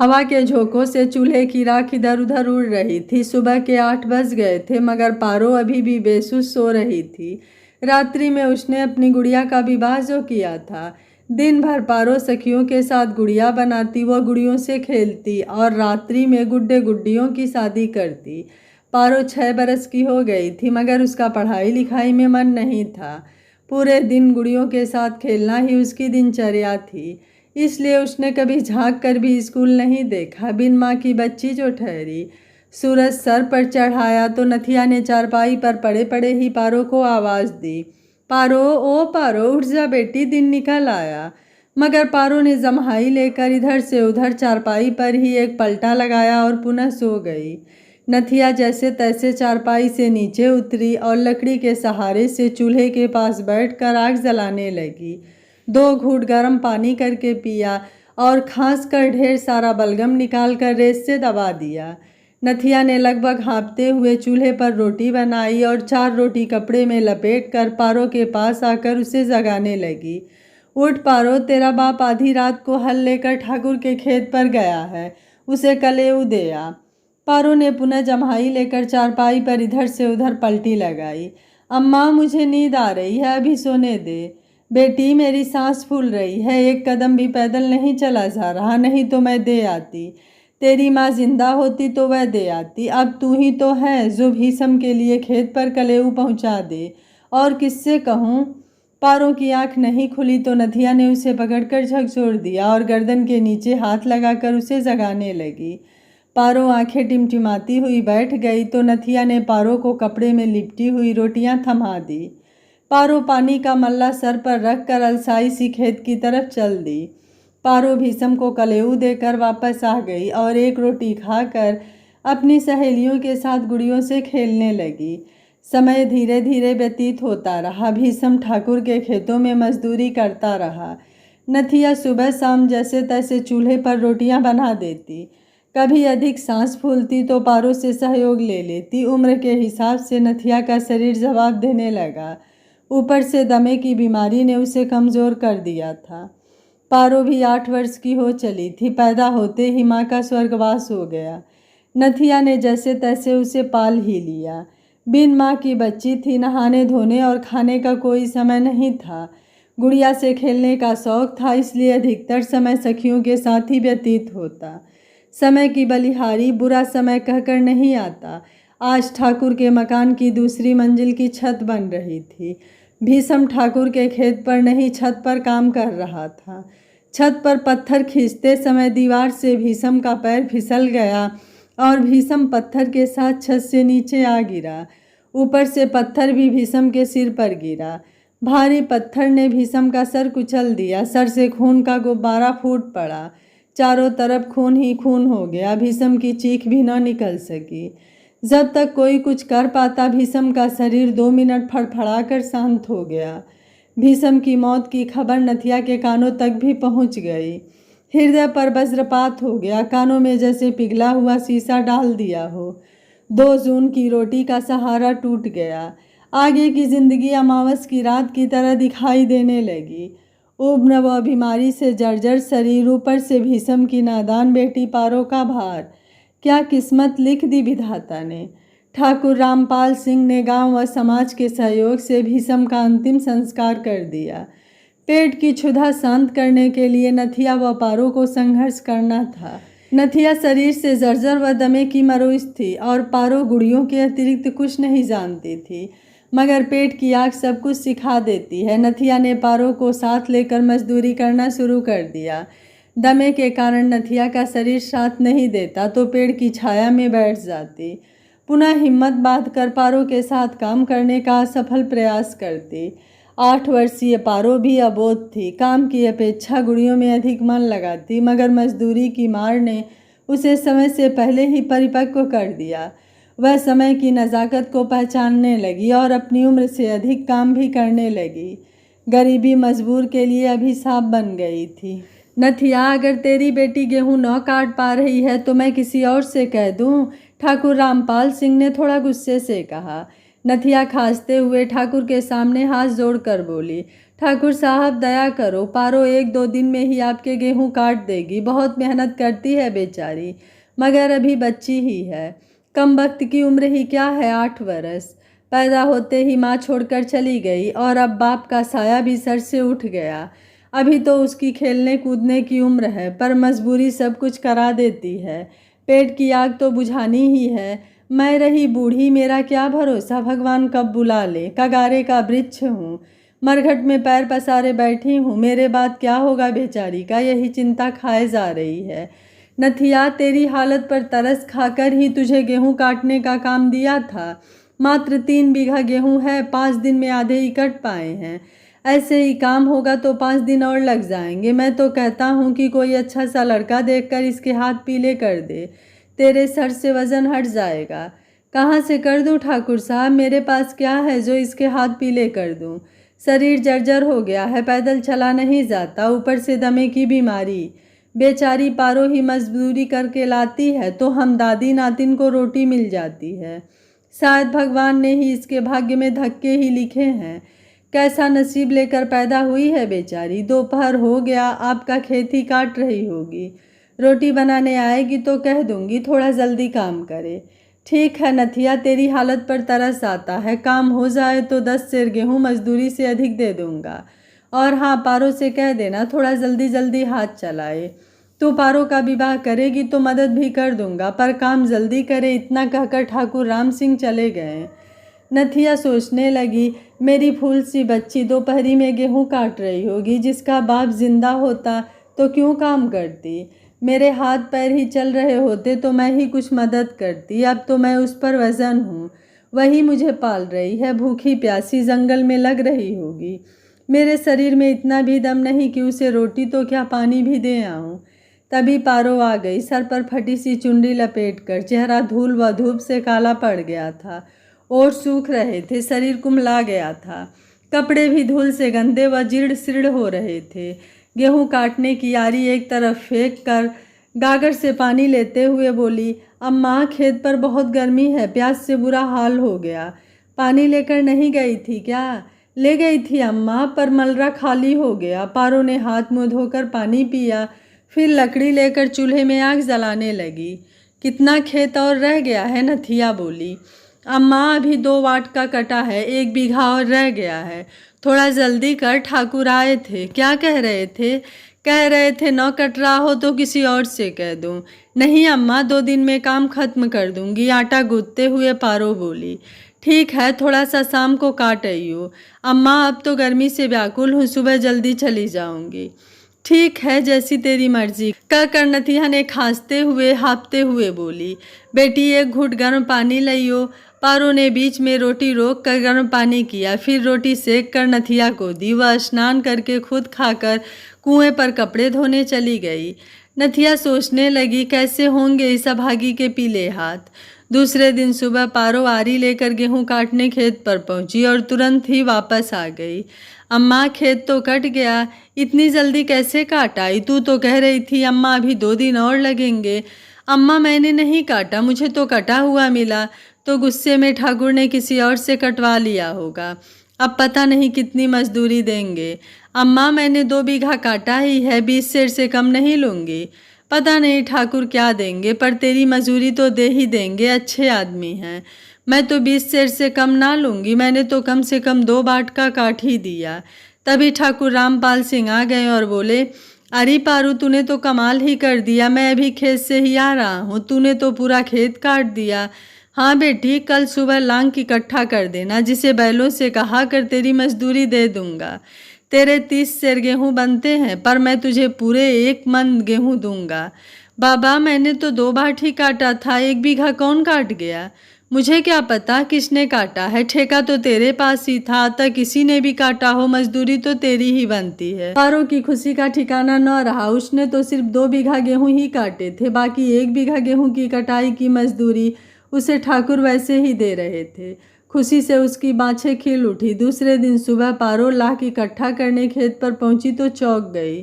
हवा के झोंकों से चूल्हे की राख इधर उधर उड़ रही थी। सुबह के 8 बज गए थे मगर पारो अभी भी बेसुध सो रही थी। रात्रि में उसने अपनी गुड़िया का विवाह जो किया था। दिन भर पारो सखियों के साथ गुड़िया बनाती, वह गुड़ियों से खेलती और रात्रि में गुड्डे गुड्डियों की शादी करती। पारो 6 बरस की हो गई थी मगर उसका पढ़ाई लिखाई में मन नहीं था। पूरे दिन गुड़ियों के साथ खेलना ही उसकी दिनचर्या थी। इसलिए उसने कभी झांक कर भी स्कूल नहीं देखा। बिन माँ की बच्ची जो ठहरी। सूरज सर पर चढ़ाया तो नथिया ने चारपाई पर पड़े पड़े ही पारो को आवाज़ दी, पारो, ओ पारो, उठ जा बेटी, दिन निकल आया। मगर पारो ने जम्हाई लेकर इधर से उधर चारपाई पर ही एक पलटा लगाया और पुनः सो गई। नथिया जैसे तैसे चारपाई से नीचे उतरी और लकड़ी के सहारे से चूल्हे के पास बैठकर आग जलाने लगी। 2 घूंट गर्म पानी करके पिया और खांस कर ढेर सारा बलगम निकाल कर रेत से दबा दिया। नथिया ने लगभग हाँफते हुए चूल्हे पर रोटी बनाई और 4 रोटी कपड़े में लपेट कर पारो के पास आकर उसे जगाने लगी। उठ पारो, तेरा बाप आधी रात को हल लेकर ठाकुर के खेत पर गया है, उसे कलेऊ दे आ। पारो ने पुनः जम्हाई लेकर चारपाई पर इधर से उधर पलटी लगाई। अम्मा, मुझे नींद आ रही है, अभी सोने दे। बेटी, मेरी सांस फूल रही है, एक कदम भी पैदल नहीं चला जा रहा, नहीं तो मैं दे आती। तेरी माँ जिंदा होती तो वह दे आती। अब तू ही तो है जो भीषम के लिए खेत पर कलेऊ पहुँचा दे। और किससे कहूँ? पारो की आंख नहीं खुली तो नथिया ने उसे पकड़कर झकझोर दिया और गर्दन के नीचे हाथ लगाकर उसे जगाने लगी। पारो आंखें टिमटिमाती हुई बैठ गई तो नथिया ने पारो को कपड़े में लिपटी हुई रोटियां थमा दी। पारो पानी का मल्ला सर पर रखकर अलसाई सी खेत की तरफ चल दी। पारो भीषम को कलेऊ देकर वापस आ गई और एक रोटी खाकर अपनी सहेलियों के साथ गुड़ियों से खेलने लगी। समय धीरे धीरे व्यतीत होता रहा। भीषम ठाकुर के खेतों में मजदूरी करता रहा। नथिया सुबह शाम जैसे तैसे चूल्हे पर रोटियां बना देती। कभी अधिक सांस फूलती तो पारो से सहयोग ले लेती। उम्र के हिसाब से नथिया का शरीर जवाब देने लगा। ऊपर से दमे की बीमारी ने उसे कमज़ोर कर दिया था। पारो भी 8 वर्ष की हो चली थी। पैदा होते ही माँ का स्वर्गवास हो गया। नथिया ने जैसे तैसे उसे पाल ही लिया। बिन माँ की बच्ची थी, नहाने धोने और खाने का कोई समय नहीं था। गुड़िया से खेलने का शौक था, इसलिए अधिकतर समय सखियों के साथ ही व्यतीत होता। समय की बलिहारी बुरा समय कहकर नहीं आता। आज ठाकुर के मकान की दूसरी मंजिल की छत बन रही थी। भीषम ठाकुर के खेत पर नहीं, छत पर काम कर रहा था। छत पर पत्थर खींचते समय दीवार से भीषम का पैर फिसल गया और भीषम पत्थर के साथ छत से नीचे आ गिरा। ऊपर से पत्थर भी भीषम के सिर पर गिरा। भारी पत्थर ने भीषम का सर कुचल दिया। सर से खून का गुब्बारा फूट पड़ा। चारों तरफ खून ही खून हो गया। भीषम की चीख भी न निकल सकी। जब तक कोई कुछ कर पाता, भीषम का शरीर 2 मिनट फड़फड़ाकर शांत हो गया। भीषम की मौत की खबर नथिया के कानों तक भी पहुंच गई। हृदय पर वज्रपात हो गया। कानों में जैसे पिघला हुआ शीशा डाल दिया हो। 2 जून की रोटी का सहारा टूट गया। आगे की जिंदगी अमावस की रात की तरह दिखाई देने लगी। उम्र व बीमारी से जर्जर शरीर, ऊपर से भीषम की नादान बेटी पारो का भार। क्या किस्मत लिख दी विधाता ने। ठाकुर रामपाल सिंह ने गांव व समाज के सहयोग से भीषम का अंतिम संस्कार कर दिया। पेट की क्षुधा शांत करने के लिए नथिया व पारो को संघर्ष करना था। नथिया शरीर से जर्जर व दमे की मरोइस थी और पारो गुड़ियों के अतिरिक्त कुछ नहीं जानती थी। मगर पेट की आग सब कुछ सिखा देती है। नथिया ने पारो को साथ लेकर मजदूरी करना शुरू कर दिया। दमे के कारण नथिया का शरीर साथ नहीं देता तो पेड़ की छाया में बैठ जाती। पुनः हिम्मत बांधकर पारो के साथ काम करने का असफल प्रयास करती। 8 वर्षीय पारो भी अबोध थी। काम की अपेक्षा गुड़ियों में अधिक मन लगाती, मगर मजदूरी की मार ने उसे समय से पहले ही परिपक्व कर दिया। वह समय की नज़ाकत को पहचानने लगी और अपनी उम्र से अधिक काम भी करने लगी। गरीबी मजबूर के लिए अभिशाप बन गई थी। नथिया, अगर तेरी बेटी गेहूं न काट पा रही है तो मैं किसी और से कह दूं, ठाकुर रामपाल सिंह ने थोड़ा गुस्से से कहा। नथिया खांसते हुए ठाकुर के सामने हाथ जोड़कर बोली, ठाकुर साहब दया करो, पारो 1-2 दिन में ही आपके गेहूँ काट देगी। बहुत मेहनत करती है बेचारी, मगर अभी बच्ची ही है। कम वक्त की उम्र ही क्या है, 8 वर्ष। पैदा होते ही माँ छोड़कर चली गई और अब बाप का साया भी सर से उठ गया। अभी तो उसकी खेलने कूदने की उम्र है, पर मजबूरी सब कुछ करा देती है। पेट की आग तो बुझानी ही है। मैं रही बूढ़ी, मेरा क्या भरोसा, भगवान कब बुला ले। कगारे का वृक्ष हूँ, मरघट में पैर पसारे बैठी हूँ। मेरे बाद क्या होगा बेचारी का, यही चिंता खाए जा रही है। नथिया, तेरी हालत पर तरस खाकर ही तुझे गेहूँ काटने का काम दिया था। मात्र 3 बीघा गेहूँ है, 5 दिन में आधे ही कट पाए हैं। ऐसे ही काम होगा तो 5 दिन और लग जाएंगे। मैं तो कहता हूँ कि कोई अच्छा सा लड़का देखकर इसके हाथ पीले कर दे, तेरे सर से वजन हट जाएगा। कहाँ से कर दूँ ठाकुर साहब, मेरे पास क्या है जो इसके हाथ पीले कर दूँ। शरीर जर्जर हो गया है, पैदल चला नहीं जाता, ऊपर से दमे की बीमारी। बेचारी पारो ही मजदूरी करके लाती है तो हम दादी नातिन को रोटी मिल जाती है। शायद भगवान ने ही इसके भाग्य में धक्के ही लिखे हैं। कैसा नसीब लेकर पैदा हुई है बेचारी। दोपहर हो गया, आपका खेत ही काट रही होगी। रोटी बनाने आएगी तो कह दूंगी थोड़ा जल्दी काम करे। ठीक है नथिया, तेरी हालत पर तरस आता है। काम हो जाए तो 10 सेर गेहूँ मजदूरी से अधिक दे दूंगा। और हाँ, पारो से कह देना थोड़ा जल्दी जल्दी हाथ चलाए। तू पारो का विवाह करेगी तो मदद भी कर दूंगा, पर काम जल्दी करे। इतना कहकर ठाकुर राम सिंह चले गए। नथिया सोचने लगी, मेरी फूल सी बच्ची दोपहरी में गेहूँ काट रही होगी। जिसका बाप जिंदा होता तो क्यों काम करती। मेरे हाथ पैर ही चल रहे होते तो मैं ही कुछ मदद करती। अब तो मैं उस पर वजन हूँ, वही मुझे पाल रही है। भूखी प्यासी जंगल में लग रही होगी। मेरे शरीर में इतना भी दम नहीं कि उसे रोटी तो क्या पानी भी दे आऊँ। तभी पारो आ गई, सर पर फटी सी चुनरी लपेटकर। चेहरा धूल व धूप से काला पड़ गया था और सूख रहे थे, शरीर कुम्हला गया था। कपड़े भी धूल से गंदे व जीर्ण शीर्ण हो रहे थे। गेहूं काटने की आरी एक तरफ फेंक कर गागर से पानी लेते हुए बोली, अम्मा खेत पर बहुत गर्मी है, प्यास से बुरा हाल हो गया। पानी लेकर नहीं गई थी क्या। ले गई थी अम्मा, पर मलरा खाली हो गया। पारो ने हाथ मुँह धोकर पानी पिया, फिर लकड़ी लेकर चूल्हे में आग जलाने लगी। कितना खेत और रह गया है, नथिया बोली। अम्मा अभी 2 वाट का कटा है, 1 बीघा और रह गया है। थोड़ा जल्दी कर, ठाकुर आए थे। क्या कह रहे थे। कह रहे थे न कट रहा हो तो किसी और से कह दूं। नहीं अम्मा, 2 दिन में काम खत्म कर दूंगी, आटा गूंथते हुए पारो बोली। ठीक है, थोड़ा सा शाम को काट आइयो। अम्मा अब तो गर्मी से व्याकुल हूँ, सुबह जल्दी चली जाऊंगी। ठीक है, जैसी तेरी मर्जी, कहकर नथिया ने खांसते हुए हांफते हुए बोली। बेटी 1 घूंट गर्म पानी लइयो। पारो ने बीच में रोटी रोक कर गर्म पानी किया, फिर रोटी सेक कर नथिया को दी। वह स्नान करके खुद खाकर कुएं पर कपड़े धोने चली गई। नथिया सोचने लगी, कैसे होंगे इस अभागी के पीले हाथ। दूसरे दिन सुबह पारो आरी लेकर गेहूं काटने खेत पर पहुंची और तुरंत ही वापस आ गई। अम्मा खेत तो कट गया, इतनी जल्दी कैसे काट आई। तू तो कह रही थी अम्मा अभी 2 दिन और लगेंगे। अम्मा मैंने नहीं काटा, मुझे तो कटा हुआ मिला। तो गुस्से में ठाकुर ने किसी और से कटवा लिया होगा। अब पता नहीं कितनी मजदूरी देंगे। अम्मा मैंने 2 बीघा काटा ही है, 20 सेर से कम नहीं लूँगी। पता नहीं ठाकुर क्या देंगे, पर तेरी मजूरी तो दे ही देंगे, अच्छे आदमी हैं। मैं तो 20 सेर से कम ना लूँगी, मैंने तो कम से कम 2 बाट का काट ही दिया। तभी ठाकुर रामपाल सिंह आ गए और बोले, अरे पारू तूने तो कमाल ही कर दिया, मैं अभी खेत से ही आ रहा हूँ, तूने तो पूरा खेत काट दिया। हाँ बेटी, कल सुबह लांग इकट्ठा कर देना, जिसे बैलों से कहा कर तेरी मजदूरी दे दूंगा। तेरे 30 सेर गेहूँ बनते हैं, पर मैं तुझे पूरे 1 मन गेहूँ दूंगा। बाबा मैंने तो 2 बाट ही काटा था, 1 बीघा कौन काट गया। मुझे क्या पता किसने काटा है, ठेका तो तेरे पास ही था, अतः किसी ने भी काटा हो मजदूरी तो तेरी ही बनती है। पारो की खुशी का ठिकाना न रहा। उसने तो सिर्फ 2 बीघा गेहूँ ही काटे थे, बाकी 1 बीघा गेहूँ की कटाई की मजदूरी उसे ठाकुर वैसे ही दे रहे थे। खुशी से उसकी बाँछें खिल उठी। दूसरे दिन सुबह पारो लाख इकट्ठा करने खेत पर पहुंची तो चौंक गई।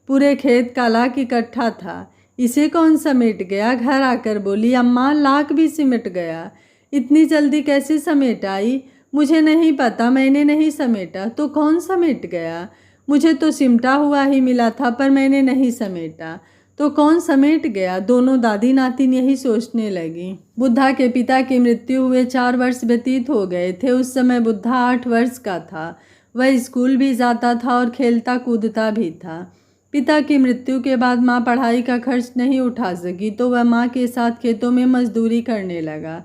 पूरे खेत का लाख इकट्ठा था। इसे कौन समेट गया। घर आकर बोली, अम्मा लाख भी सिमट गया। इतनी जल्दी कैसे समेट आई। मुझे नहीं पता, मैंने नहीं समेटा। तो कौन समेट गया? मुझे तो सिमटा हुआ ही मिला था, पर मैंने नहीं समेटा। तो कौन समेट गया? दोनों दादी नातिन यही सोचने लगी। बुद्धा के पिता की मृत्यु हुए 4 वर्ष व्यतीत हो गए थे। उस समय बुद्धा 8 वर्ष का था। वह स्कूल भी जाता था और खेलता कूदता भी था। पिता की मृत्यु के बाद माँ पढ़ाई का खर्च नहीं उठा सकी, तो वह माँ के साथ खेतों में मजदूरी करने लगा।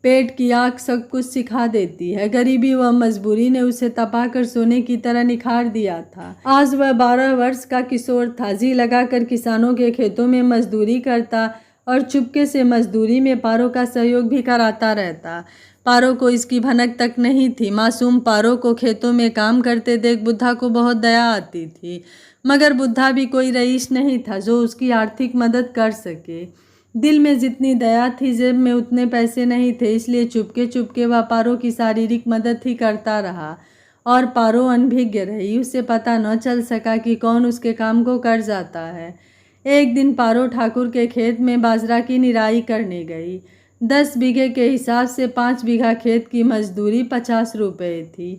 पेट की आग सब कुछ सिखा देती है। गरीबी व मजबूरी ने उसे तपाकर सोने की तरह निखार दिया था। आज वह 12 वर्ष का किशोर था। जी लगाकर किसानों के खेतों में मजदूरी करता और चुपके से मजदूरी में पारो का सहयोग भी कराता रहता। पारो को इसकी भनक तक नहीं थी। मासूम पारो को खेतों में काम करते देख बुद्धा को बहुत दया आती थी, मगर बुद्धा भी कोई रईस नहीं था जो उसकी आर्थिक मदद कर सके। दिल में जितनी दया थी, जेब में उतने पैसे नहीं थे, इसलिए चुपके चुपके वह पारो की शारीरिक मदद ही करता रहा। और पारो अनभिज्ञ रही। उसे पता न चल सका कि कौन उसके काम को कर जाता है। एक दिन पारो ठाकुर के खेत में बाजरा की निराई करने गई। 10 बीघे के हिसाब से 5 बीघा खेत की मजदूरी 50 रुपये थी।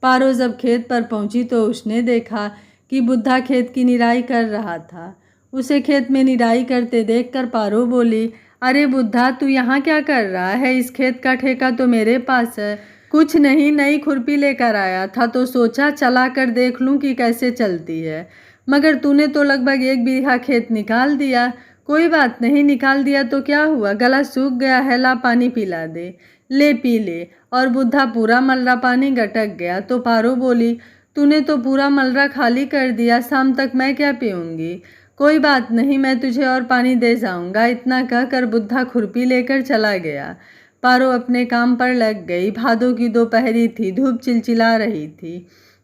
पारो जब खेत पर पहुंची तो उसने देखा कि बुद्धा खेत की निराई कर रहा था। उसे खेत में निराई करते देखकर पारो बोली, अरे बुद्धा, तू यहाँ क्या कर रहा है? इस खेत का ठेका तो मेरे पास है। कुछ नहीं, नई खुरपी लेकर आया था तो सोचा चला कर देख लूँ कि कैसे चलती है, मगर तूने तो लगभग 1 बीघा खेत निकाल दिया। कोई बात नहीं, निकाल दिया तो क्या हुआ, गला सूख गया है, ला पानी पिला दे। ले पी ले। और बुद्धा पूरा मलरा पानी गटक गया। तो पारो बोली, तूने तो पूरा मलरा खाली कर दिया, शाम तक मैं क्या पीऊँगी? कोई बात नहीं, मैं तुझे और पानी दे जाऊंगा। इतना कहकर बुद्धा खुरपी लेकर चला गया। पारो अपने काम पर लग गई। भादों की दोपहरी थी, धूप चिलचिला रही थी।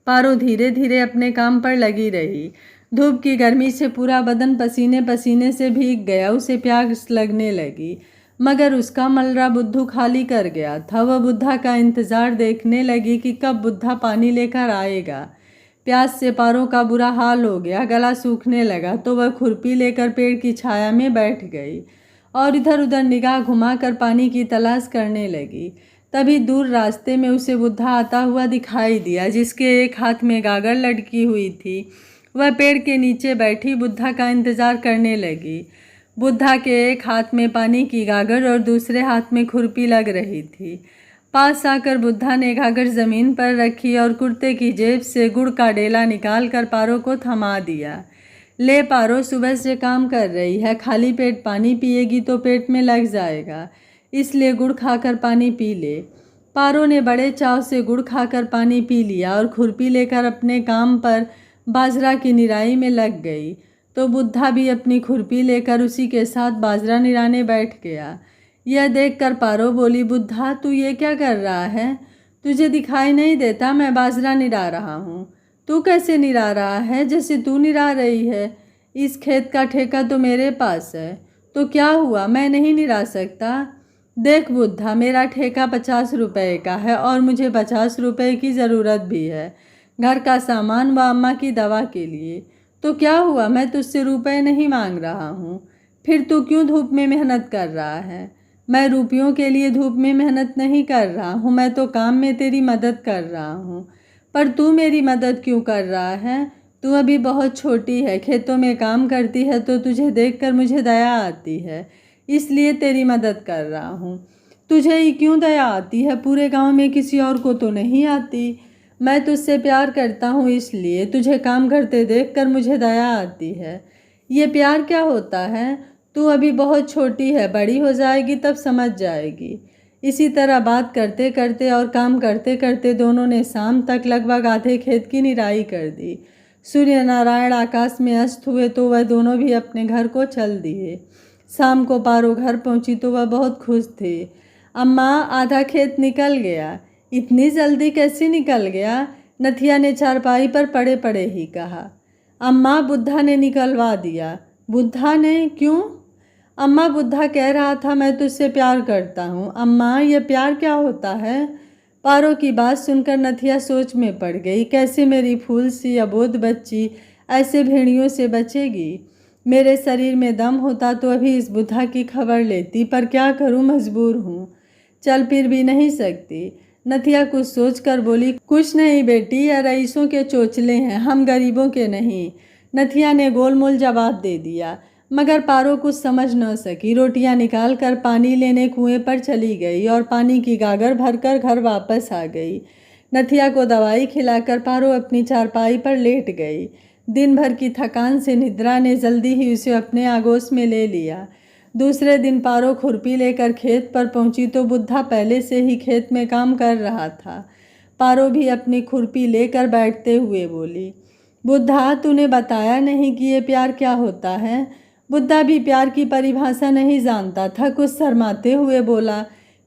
पारो धीरे धीरे अपने काम पर लगी रही। धूप की गर्मी से पूरा बदन पसीने पसीने से भीग गया। उसे प्यास लगने लगी, मगर उसका मलरा बुद्धू खाली कर गया था। वह बुद्धा का इंतजार देखने लगी कि कब बुद्धा पानी लेकर आएगा। प्यास से पारो का बुरा हाल हो गया, गला सूखने लगा। तो वह खुरपी लेकर पेड़ की छाया में बैठ गई और इधर उधर निगाह घुमाकर पानी की तलाश करने लगी। तभी दूर रास्ते में उसे बुद्धा आता हुआ दिखाई दिया, जिसके एक हाथ में गागर लटकी हुई थी। वह पेड़ के नीचे बैठी बुद्धा का इंतजार करने लगी। बुद्धा के एक हाथ में पानी की गागर और दूसरे हाथ में खुरपी लग रही थी। पास आकर बुद्धा ने गागर जमीन पर रखी और कुर्ते की जेब से गुड़ का डेला निकालकर पारो को थमा दिया। ले पारो, सुबह से काम कर रही है, खाली पेट पानी पिएगी तो पेट में लग जाएगा, इसलिए गुड़ खाकर पानी पी ले। पारो ने बड़े चाव से गुड़ खाकर पानी पी लिया और खुरपी लेकर अपने काम पर बाजरा की निराई में लग गई। तो बुद्धा भी अपनी खुरपी लेकर उसी के साथ बाजरा निराने बैठ गया। यह देखकर पारो बोली, बुद्धा, तू ये क्या कर रहा है? तुझे दिखाई नहीं देता मैं बाजरा निरा रहा हूँ? तू कैसे निरा रहा है? जैसे तू निरा रही है। इस खेत का ठेका तो मेरे पास है। तो क्या हुआ, मैं नहीं निरा सकता? देख बुद्धा, मेरा ठेका 50 रुपये का है और मुझे 50 रुपये की ज़रूरत भी है, घर का सामान व अम्मा की दवा के लिए। तो क्या हुआ, मैं तुझसे रुपए नहीं मांग रहा हूँ। फिर तू क्यों धूप में मेहनत कर रहा है? मैं रुपयों के लिए धूप में मेहनत नहीं कर रहा हूँ, मैं तो काम में तेरी मदद कर रहा हूँ। पर तू मेरी मदद क्यों कर रहा है? तू अभी बहुत छोटी है, खेतों में काम करती है तो तुझे देखकर मुझे दया आती है, इसलिए तेरी मदद कर रहा हूँ। तुझे ही क्यों दया आती है? पूरे गांव में किसी और को तो नहीं आती। मैं तुझसे प्यार करता हूँ, इसलिए तुझे काम करते देखकर मुझे दया आती है। ये प्यार क्या होता है? तू अभी बहुत छोटी है, बड़ी हो जाएगी तब समझ जाएगी। इसी तरह बात करते करते और काम करते करते दोनों ने शाम तक लगभग आधे खेत की निराई कर दी। सूर्य नारायण आकाश में अस्त हुए तो वह दोनों भी अपने घर को चल दिए। शाम को पारो घर पहुंची तो वह बहुत खुश थे। अम्मा, आधा खेत निकल गया। इतनी जल्दी कैसे निकल गया? नथिया ने चारपाई पर पड़े पड़े ही कहा। अम्मा, बुद्धा ने निकलवा दिया। बुद्धा ने? क्यों? अम्मा, बुद्धा कह रहा था मैं तुझसे प्यार करता हूँ। अम्मा, यह प्यार क्या होता है? पारो की बात सुनकर नथिया सोच में पड़ गई। कैसे मेरी फूल सी अबोध बच्ची ऐसे भेड़ियों से बचेगी? मेरे शरीर में दम होता तो अभी इस बुद्धा की खबर लेती, पर क्या करूँ, मजबूर हूँ, चल फिर भी नहीं सकती। नथिया कुछ सोचकर बोली, कुछ नहीं बेटी, यह रईसों के चोचले हैं, हम गरीबों के नहीं। नथिया ने गोलमोल जवाब दे दिया, मगर पारो कुछ समझ न सकी। रोटियां निकाल कर पानी लेने कुएं पर चली गई और पानी की गागर भरकर घर वापस आ गई। नथिया को दवाई खिलाकर पारो अपनी चारपाई पर लेट गई। दिन भर की थकान से निद्रा ने जल्दी ही उसे अपने आगोश में ले लिया। दूसरे दिन पारो खुरपी लेकर खेत पर पहुंची तो बुद्धा पहले से ही खेत में काम कर रहा था। पारो भी अपनी खुरपी लेकर बैठते हुए बोली, बुद्धा, तूने बताया नहीं कि ये प्यार क्या होता है। बुद्धा भी प्यार की परिभाषा नहीं जानता था। कुछ शर्माते हुए बोला,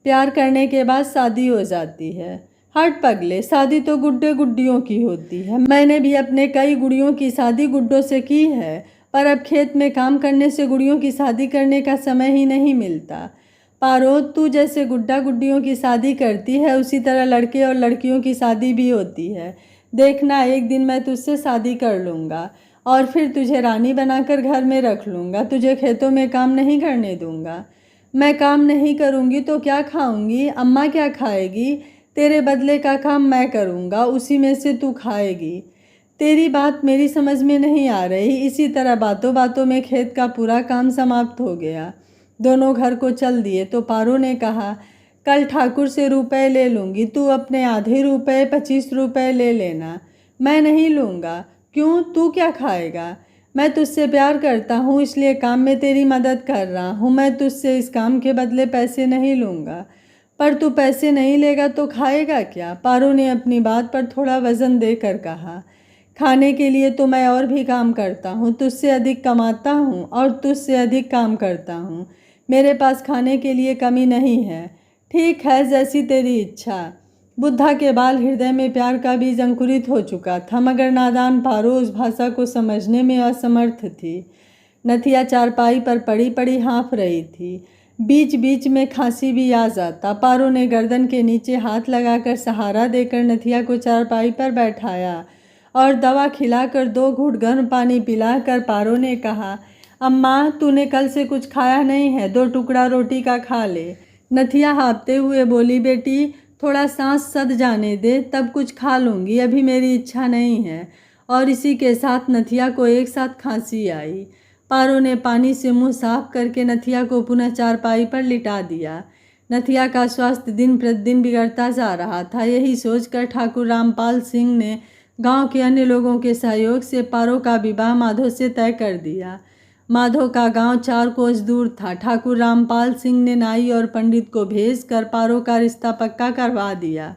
प्यार करने के बाद शादी हो जाती है। हट पगले, शादी तो गुड्डे गुड्डियों की होती है। मैंने भी अपने कई गुड़ियों की शादी गुड्डों से की है, पर अब खेत में काम करने से गुड़ियों की शादी करने का समय ही नहीं मिलता। पारो, तू जैसे गुड्डा गुड्डियों की शादी करती है, उसी तरह लड़के और लड़कियों की शादी भी होती है। देखना, एक दिन मैं तुझसे शादी कर लूँगा और फिर तुझे रानी बनाकर घर में रख लूँगा। तुझे खेतों में काम नहीं करने दूँगा। मैं काम नहीं करूँगी तो क्या खाऊँगी? अम्मा क्या खाएगी? तेरे बदले का काम मैं करूँगा, उसी में से तू खाएगी। तेरी बात मेरी समझ में नहीं आ रही। इसी तरह बातों बातों में खेत का पूरा काम समाप्त हो गया। दोनों घर को चल दिए तो पारो ने कहा, कल ठाकुर से रुपए ले लूँगी, तू अपने आधे रुपए 25 रुपए ले लेना। मैं नहीं लूँगा। क्यों? तू क्या खाएगा? मैं तुझसे प्यार करता हूँ, इसलिए काम में तेरी मदद कर रहा हूँ। मैं तुझसे इस काम के बदले पैसे नहीं लूँगा। पर तू पैसे नहीं लेगा तो खाएगा क्या? पारो ने अपनी बात पर थोड़ा वजन देकर कहा, खाने के लिए तो मैं और भी काम करता हूँ, तुझसे अधिक कमाता हूँ और तुझसे अधिक काम करता हूँ। मेरे पास खाने के लिए कमी नहीं है। ठीक है, जैसी तेरी इच्छा। बुद्धा के बाल हृदय में प्यार का बीज अंकुरित हो चुका था, मगर नादान पारो उस भाषा को समझने में असमर्थ थी। नथिया चारपाई पर पड़ी पड़ी हाँफ रही थी। बीच बीच में खांसी भी आ जाता। पारो ने गर्दन के नीचे हाथ लगाकर सहारा देकर नथिया को चारपाई पर बैठाया और दवा खिलाकर 2 घूंट गर्म पानी पिलाकर पारो ने कहा, अम्मा, तूने कल से कुछ खाया नहीं है, 2 टुकड़ा रोटी का खा ले। नथिया हाँफते हुए बोली, बेटी, थोड़ा सांस सद जाने दे, तब कुछ खा लूँगी, अभी मेरी इच्छा नहीं है। और इसी के साथ नथिया को एक साथ खांसी आई। पारो ने पानी से मुंह साफ करके नथिया को पुनः चारपाई पर लिटा दिया। नथिया का स्वास्थ्य दिन प्रतिदिन बिगड़ता जा रहा था। यही सोचकर ठाकुर रामपाल सिंह ने गांव के अन्य लोगों के सहयोग से पारो का विवाह माधो से तय कर दिया। माधो का गांव 4 कोस दूर था। ठाकुर रामपाल सिंह ने नाई और पंडित को भेजकर पारो का रिश्ता पक्का करवा दिया।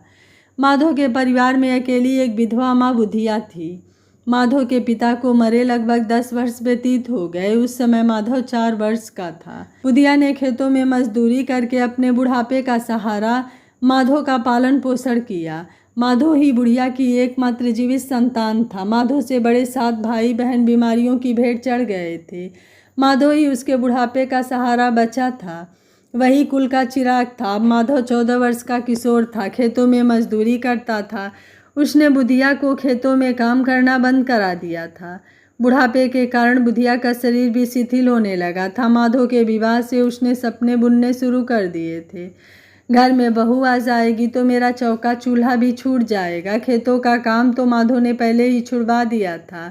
माधो के परिवार में अकेली एक विधवा माँ बुधिया थी। माधो के पिता को मरे लगभग 10 वर्ष व्यतीत हो गए। उस समय माधव 4 वर्ष का था। बुधिया ने खेतों में मजदूरी करके अपने बुढ़ापे का सहारा माधो का पालन पोषण किया। माधो ही बुढ़िया की एकमात्र जीवित संतान था। माधो से बड़े 7 भाई बहन बीमारियों की भेंट चढ़ गए थे। माधो ही उसके बुढ़ापे का सहारा बचा था। वही कुल का चिराग था। माधव 14 वर्ष का किशोर था। खेतों में मजदूरी करता था। उसने बुधिया को खेतों में काम करना बंद करा दिया था। बुढ़ापे के कारण बुधिया का शरीर भी शिथिल होने लगा था। माधो के विवाह से उसने सपने बुनने शुरू कर दिए थे। घर में बहू आ जाएगी तो मेरा चौका चूल्हा भी छूट जाएगा। खेतों का काम तो माधो ने पहले ही छुड़वा दिया था।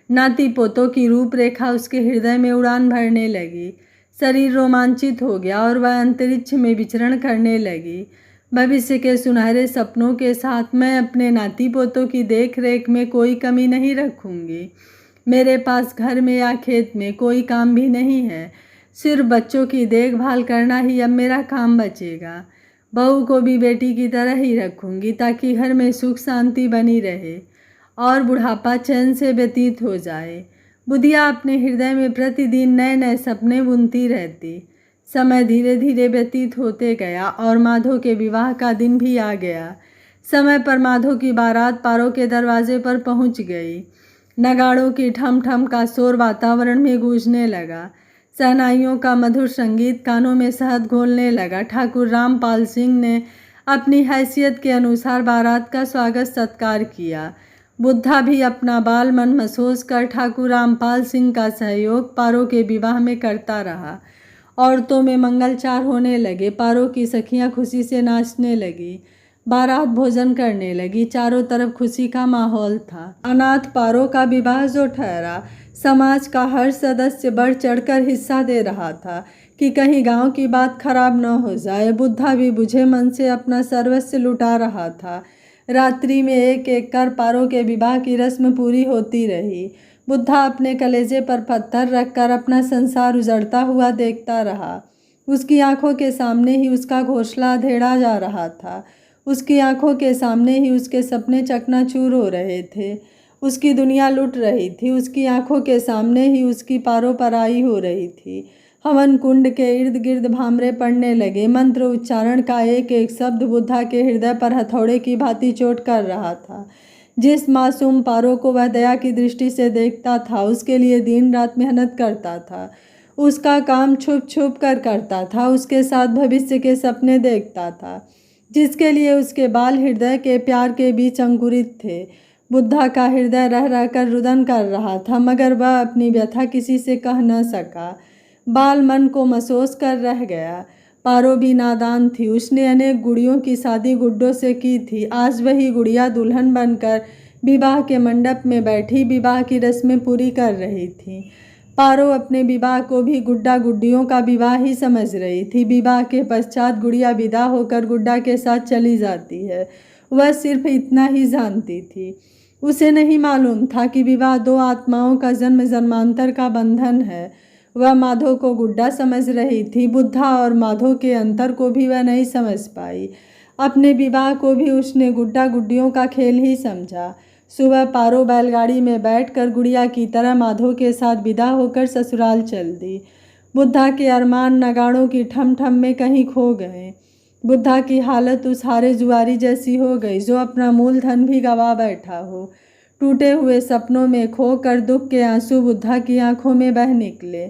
नाती पोतों की रूपरेखा उसके हृदय में उड़ान भरने लगी। शरीर रोमांचित हो गया और वह अंतरिक्ष में विचरण करने लगी। भविष्य के सुनहरे सपनों के साथ मैं अपने नाती पोतों की देख रेख में कोई कमी नहीं रखूंगी। मेरे पास घर में या खेत में कोई काम भी नहीं है। सिर्फ बच्चों की देखभाल करना ही अब मेरा काम बचेगा। बहू को भी बेटी की तरह ही रखूंगी ताकि घर में सुख शांति बनी रहे और बुढ़ापा चैन से व्यतीत हो जाए। बुधिया अपने हृदय में प्रतिदिन नए नए सपने बुनती रहती। समय धीरे धीरे व्यतीत होते गया और माधो के विवाह का दिन भी आ गया। समय पर माधो की बारात पारो के दरवाजे पर पहुंच गई। नगाड़ों की ठम ठम का शोर वातावरण में गूंजने लगा। शहनाइयों का मधुर संगीत कानों में शहद घोलने लगा। ठाकुर रामपाल सिंह ने अपनी हैसियत के अनुसार बारात का स्वागत सत्कार किया। बुद्धा भी अपना बाल मन महसूस कर ठाकुर रामपाल सिंह का सहयोग पारो के विवाह में करता रहा। औरतों में मंगलचार होने लगे। पारो की सखियां खुशी से नाचने लगी। बारात भोजन करने लगी। चारों तरफ खुशी का माहौल था। अनाथ पारो का विवाह जो ठहरा, समाज का हर सदस्य बढ़ चढ़कर हिस्सा दे रहा था कि कहीं गांव की बात खराब न हो जाए। बुद्धा भी बुझे मन से अपना सर्वस्व लुटा रहा था। रात्रि में एक एक कर पारो के विवाह की रस्म पूरी होती रही। बुद्धा अपने कलेजे पर पत्थर रखकर अपना संसार उजड़ता हुआ देखता रहा। उसकी आंखों के सामने ही उसका घोंसला अधेड़ा जा रहा था। उसकी आंखों के सामने ही उसके सपने चकनाचूर हो रहे थे। उसकी दुनिया लुट रही थी। उसकी आंखों के सामने ही उसकी पारोपराई हो रही थी। हवन कुंड के इर्द गिर्द भामरे पड़ने लगे। मंत्र उच्चारण का एक एक शब्द बुद्धा के हृदय पर हथौड़े की भांति चोट कर रहा था। जिस मासूम पारो को वह दया की दृष्टि से देखता था, उसके लिए दिन रात मेहनत करता था। उसका काम छुप छुप कर करता था। उसके साथ भविष्य के सपने देखता था, जिसके लिए उसके बाल हृदय के प्यार के बीच अंकुरित थे। बुद्धा का हृदय रह रहकर रुदन कर रहा था, मगर वह अपनी व्यथा किसी से कह न सका। बाल मन को मसोस कर रह गया। पारो भी नादान थी। उसने अनेक गुड़ियों की शादी गुड्डों से की थी। आज वही गुड़िया दुल्हन बनकर विवाह के मंडप में बैठी विवाह की रस्में पूरी कर रही थी। पारो अपने विवाह को भी गुड्डा गुड्डियों का विवाह ही समझ रही थी। विवाह के पश्चात गुड़िया विदा होकर गुड्डा के साथ चली जाती है, वह सिर्फ इतना ही जानती थी। उसे नहीं मालूम था कि विवाह दो आत्माओं का जन्म जन्मांतर का बंधन है। वह माधो को गुड्डा समझ रही थी। बुद्धा और माधो के अंतर को भी वह नहीं समझ पाई। अपने विवाह को भी उसने गुड्डा गुड्डियों का खेल ही समझा। सुबह पारो बैलगाड़ी में बैठकर गुड़िया की तरह माधो के साथ विदा होकर ससुराल चल दी। बुद्धा के अरमान नगाड़ों की ठम ठम में कहीं खो गए। बुद्धा की हालत उस हारे जुआरी जैसी हो गई जो अपना मूलधन भी गवा बैठा हो। टूटे हुए सपनों में खोकर दुख के आंसू बुद्धा की आंखों में बह निकले।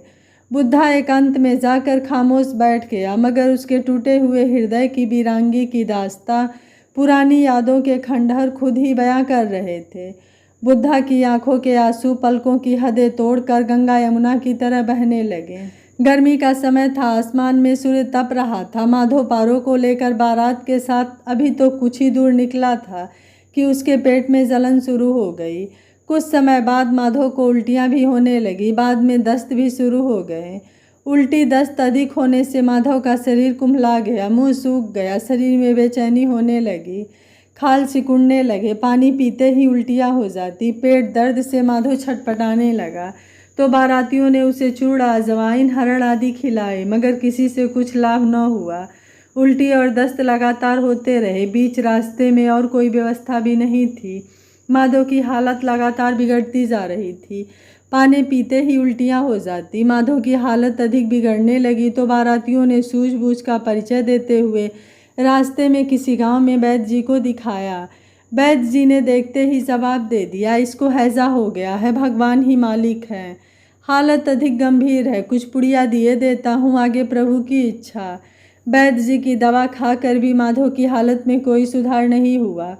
बुद्धा एकांत में जाकर खामोश बैठ गया, मगर उसके टूटे हुए हृदय की वीरांगी की दास्तां, पुरानी यादों के खंडहर खुद ही बयां कर रहे थे। बुद्धा की आंखों के आंसू पलकों की हदें तोड़कर गंगा यमुना की तरह बहने लगे। गर्मी का समय था। आसमान में सूर्य तप रहा था। माधो पारो को लेकर बारात के साथ अभी तो कुछ ही दूर निकला था कि उसके पेट में जलन शुरू हो गई। कुछ समय बाद माधो को उल्टियां भी होने लगी। बाद में दस्त भी शुरू हो गए। उल्टी दस्त अधिक होने से माधव का शरीर कुम्हला गया, मुंह सूख गया, शरीर में बेचैनी होने लगी, खाल सिकुड़ने लगे। पानी पीते ही उल्टियां हो जाती। पेट दर्द से माधव छटपटाने लगा तो बारातियों ने उसे चूड़ा, अजवाइन, हरड़ आदि खिलाए, मगर किसी से कुछ लाभ न हुआ। उल्टी और दस्त लगातार होते रहे। बीच रास्ते में और कोई व्यवस्था भी नहीं थी। माधव की हालत लगातार बिगड़ती जा रही थी। पानी पीते ही उल्टियां हो जाती। माधव की हालत अधिक बिगड़ने लगी तो बारातियों ने सूझबूझ का परिचय देते हुए रास्ते में किसी गांव में वैद्य जी को दिखाया। वैद्य जी ने देखते ही जवाब दे दिया, इसको हैजा हो गया है, भगवान ही मालिक है। हालत अधिक गंभीर है, कुछ पुड़िया दिए देता हूँ, आगे प्रभु की इच्छा। वैद्य जी की दवा खाकर भी माधव की हालत में कोई सुधार नहीं हुआ।